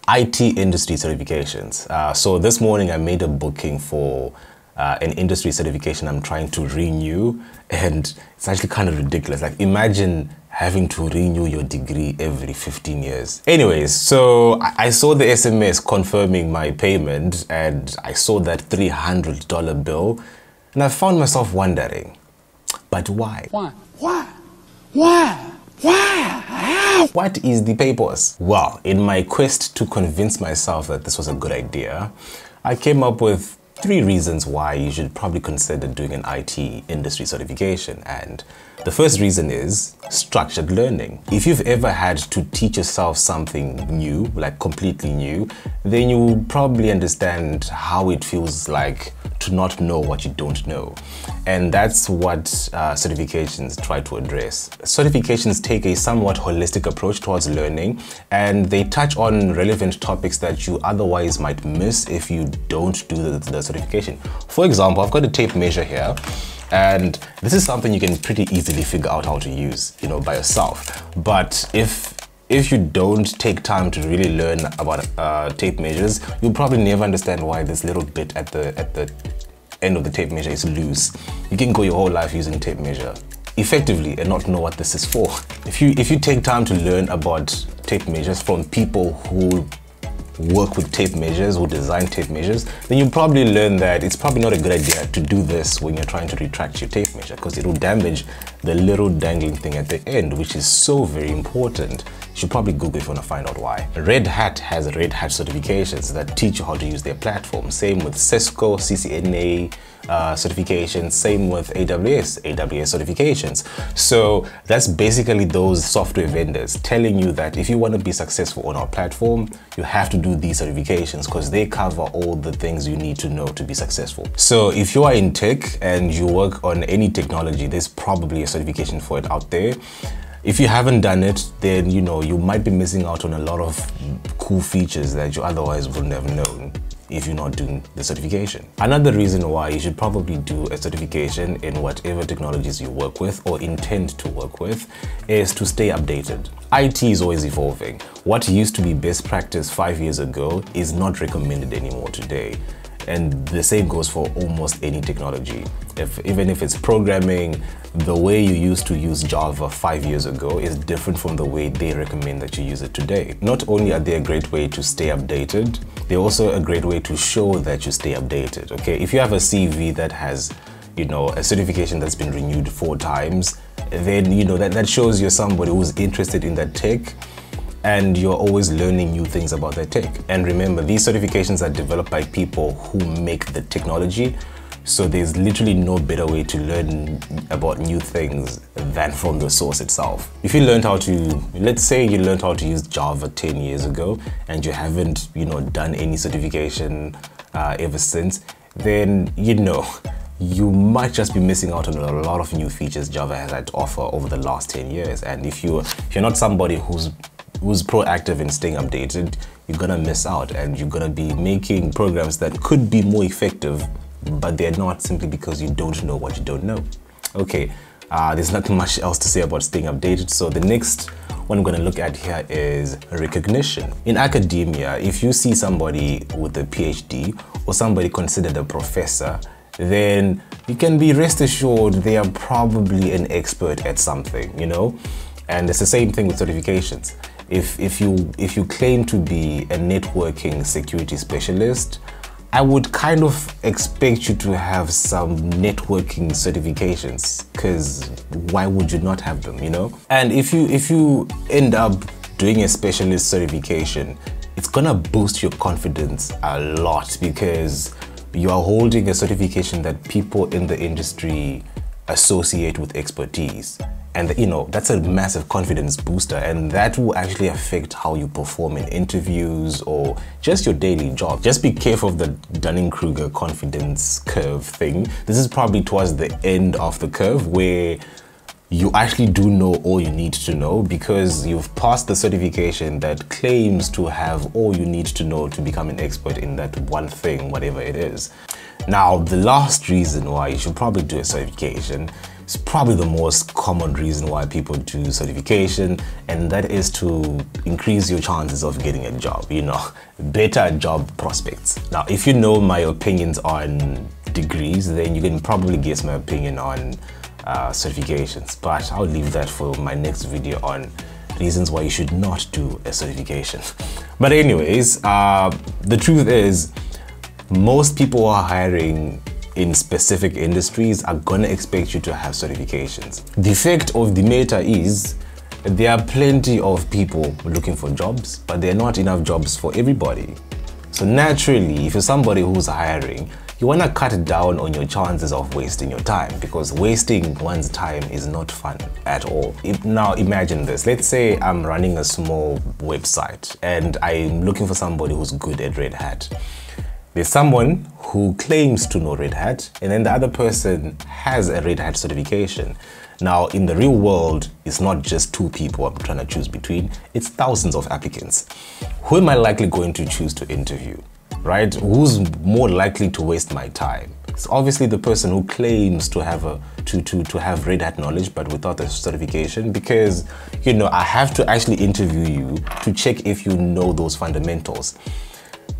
IT industry certifications. So this morning I made a booking for an industry certification I'm trying to renew, and it's actually kind of ridiculous. Like, imagine having to renew your degree every 15 years. Anyways, so I saw the SMS confirming my payment, and I saw that $300 bill, and I found myself wondering, but why? Why? What is the purpose? Well, in my quest to convince myself that this was a good idea, I came up with 3 reasons why you should probably consider doing an IT industry certification. And the first reason is structured learning. If you've ever had to teach yourself something new, like completely new, then you probably understand how it feels like to not know what you don't know. And that's what certifications try to address. Certifications take a somewhat holistic approach towards learning, and they touch on relevant topics that you otherwise might miss if you don't do the certification. For example, I've got a tape measure here, and this is something you can pretty easily figure out how to use, by yourself. But if you don't take time to really learn about tape measures, you'll probably never understand why this little bit at the end of the tape measure is loose. You can go your whole life using tape measure effectively and not know what this is for. If you take time to learn about tape measures from people who work with tape measures, who design tape measures, then you probably learn that it's probably not a good idea to do this when you're trying to retract your tape measure, because it will damage the little dangling thing at the end, which is so very important. You should probably Google if you want to find out why. Red Hat has Red Hat certifications that teach you how to use their platform. Same with Cisco, CCNA certifications, same with AWS certifications. So that's basically those software vendors telling you that if you want to be successful on our platform, you have to do these certifications because they cover all the things you need to know to be successful. So if you are in tech and you work on any technology, there's probably a certification for it out there. If you haven't done it, then you might be missing out on a lot of cool features that you otherwise wouldn't have known if you're not doing the certification. Another reason why you should probably do a certification in whatever technologies you work with or intend to work with is to stay updated. IT is always evolving. What used to be best practice 5 years ago is not recommended anymore today. And the same goes for almost any technology. Even if it's programming, the way you used to use Java 5 years ago is different from the way they recommend that you use it today. Not only are they a great way to stay updated, they're also a great way to show that you stay updated. Okay, if you have a CV that has, a certification that's been renewed 4 times, then that shows you're somebody who's interested in that tech, and you're always learning new things about that tech. And remember, these certifications are developed by people who make the technology, so there's literally no better way to learn about new things than from the source itself. If you learned how to, let's say you learned how to use Java 10 years ago and you haven't, done any certification ever since, then you might just be missing out on a lot of new features Java has had to offer over the last 10 years. And if you're not somebody who's proactive in staying updated, you're gonna miss out, and you're gonna be making programs that could be more effective, but they're not, simply because you don't know what you don't know. Okay, there's not much else to say about staying updated, so the next one I'm gonna look at here is recognition. In academia, if you see somebody with a PhD or somebody considered a professor, then you can be rest assured they are probably an expert at something, And it's the same thing with certifications. If you claim to be a networking security specialist, I would kind of expect you to have some networking certifications, because why would you not have them, And if you end up doing a specialist certification, it's gonna boost your confidence a lot, because you are holding a certification that people in the industry associate with expertise. And that's a massive confidence booster, and that will actually affect how you perform in interviews or just your daily job. Just be careful of the Dunning-Kruger confidence curve thing. This is probably towards the end of the curve where you actually do know all you need to know, because you've passed the certification that claims to have all you need to know to become an expert in that one thing, whatever it is. Now, the last reason why you should probably do a certification It's probably the most common reason why people do certification, and that is to increase your chances of getting a job, you know, better job prospects. Now, if you know my opinions on degrees, then you can probably guess my opinion on certifications, but I'll leave that for my next video on reasons why you should not do a certification. But anyways, the truth is, most people who are hiring in specific industries are gonna expect you to have certifications. The fact of the matter is, there are plenty of people looking for jobs, but there are not enough jobs for everybody. So naturally, if you're somebody who's hiring, you want to cut down on your chances of wasting your time, because wasting one's time is not fun at all. Now imagine this. Let's say I'm running a small website and I'm looking for somebody who's good at Red Hat. There's someone who claims to know Red Hat, and then the other person has a Red Hat certification. Now, in the real world, it's not just two people I'm trying to choose between, it's thousands of applicants. Who am I likely going to choose to interview? Right? Who's more likely to waste my time? It's obviously the person who claims to have to have Red Hat knowledge but without a certification, because, you know, I have to actually interview you to check if you know those fundamentals.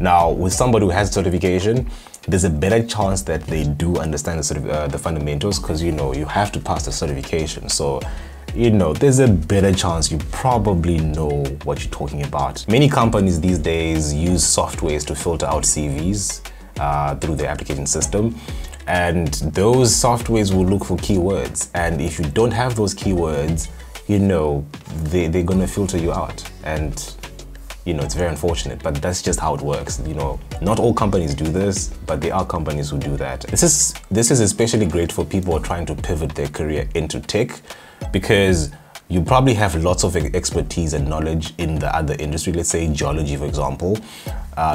Now, with somebody who has certification, there's a better chance that they do understand the fundamentals, because, you know, you have to pass the certification. So, you know, there's a better chance you probably know what you're talking about. Many companies these days use softwares to filter out CVs through their application system. And those softwares will look for keywords. And if you don't have those keywords, you know, they're gonna filter you out. And you know, it's very unfortunate, but that's just how it works. You know, not all companies do this, but there are companies who do that. This is especially great for people who are trying to pivot their career into tech, because you probably have lots of expertise and knowledge in the other industry. Let's say geology, for example.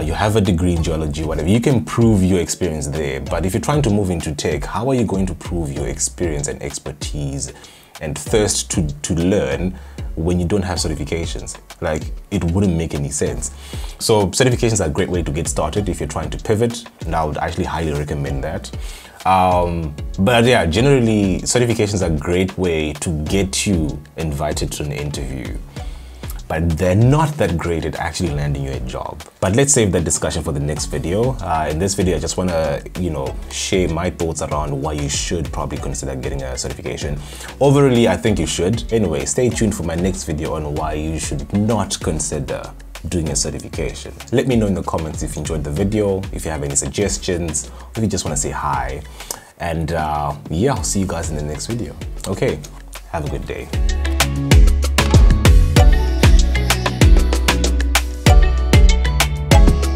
You have a degree in geology, whatever. You can prove your experience there. But if you're trying to move into tech, how are you going to prove your experience and expertise and thirst to learn when you don't have certifications? Like, it wouldn't make any sense. So certifications are a great way to get started if you're trying to pivot, and I would actually highly recommend that. But yeah, generally certifications are a great way to get you invited to an interview, but they're not that great at actually landing you a job. But let's save that discussion for the next video. In this video, I just want to, you know, share my thoughts around why you should probably consider getting a certification. Overall, I think you should. Anyway, stay tuned for my next video on why you should not consider doing a certification. Let me know in the comments if you enjoyed the video, if you have any suggestions, or if you just want to say hi. And yeah, I'll see you guys in the next video. Okay, have a good day.